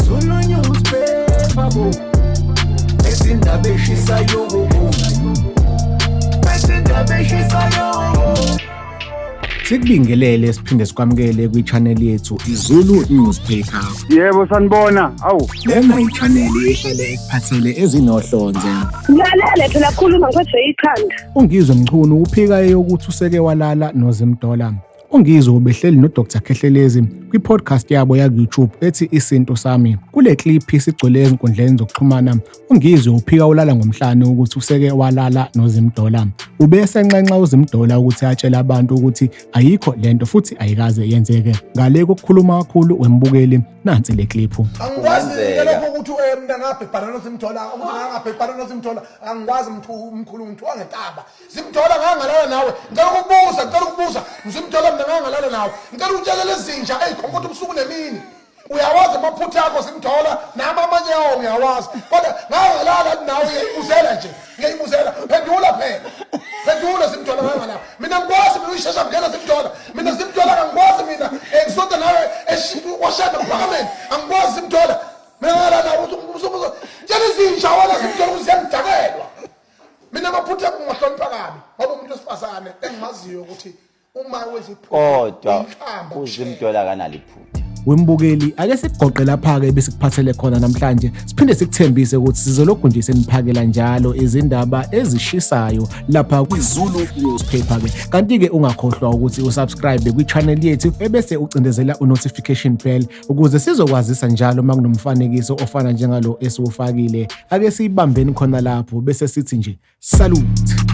Zulu newspaper bo ezindaba eshisayo ezindaba eshisayo. Sikubingelele siphinde sikwamukele kwi-channel yethu iZulu Newspaper. Yebo sanibona. Awu. Lena i-channel ehlele ekuphathele ezinohlonze. Ngilalele phela khuluma ngiphethe ikhanda. uNgizwe mchunu uphika eyokuthi useke walala no Zimdollar. uNgizwe ubehleli noDr Khehlelezi kwi-podcast yabo ya-YouTube ethi Isinto Sami. Kule clip isigcwele ezinkundleni zokuxhumana, uNgizwe uphika ulala ngomhlane ukuthi useke walala no Zimdollar. Ubesenqenqa uZimdollar ukuthi atshele abantu ukuthi ayikho lento futhi ayikaze yenzeke. Ngale kokukhuluma kakhulu wembukeli, nansi le clip. Angikwazi lokho ukuthi mina ngabhebhana noZimdollar, ngabhebhana noZimdollar, angikwazi umkhulu ngithiwa ngetaba. Zimdollar ngangalala nawe, ngicela ukubuza, Zimdollar mina ngangalala nawe. Ngicela utshele lezinja eyikhonkotha ubusuku nemini. Uyawazi amaphutha akho Zimdollar, nami amanye yawo ngiyawazi. Kodwa ngangalala nawe ngiyibuzela nje. Ngiyibuzela, phendula phela. Phendula Zimdollar ngangalala. Mina ngikwazi mina uyishesha ngena Zimdollar. Mina Zimdollar ngikwazi mina ngizonda nawe washada ngaphameni. Angikwazi Zimdollar. Mina ngalala ubusuku. Tshela izinja wala Zimdollar uziyangidakelwa. Mina amaphutha akho ngihlonipha kabi. Ngoba umuntu wesifazane engimaziyo ukuthi uma weziphutha kodwa uZimdollar kanaliphutha. Wembukeli, ake sigoqe lapha-ke besikuphathele khona namhlanje. Siphinde sikuthembise ukuthi sizolokhu nje seniphakela njalo izindaba ezishisayo lapha kwiZulu Newspaper-ke. Kanti-ke ungakhohlwa ukuthi usubscribe kwi-channel yethu ebese ucindezela u-notification bell ukuze sizokwazisa njalo uma kunomfanekiso ofana njengalo esiwufakile. Ake siyibambeni khona lapho bese sithi nje salute.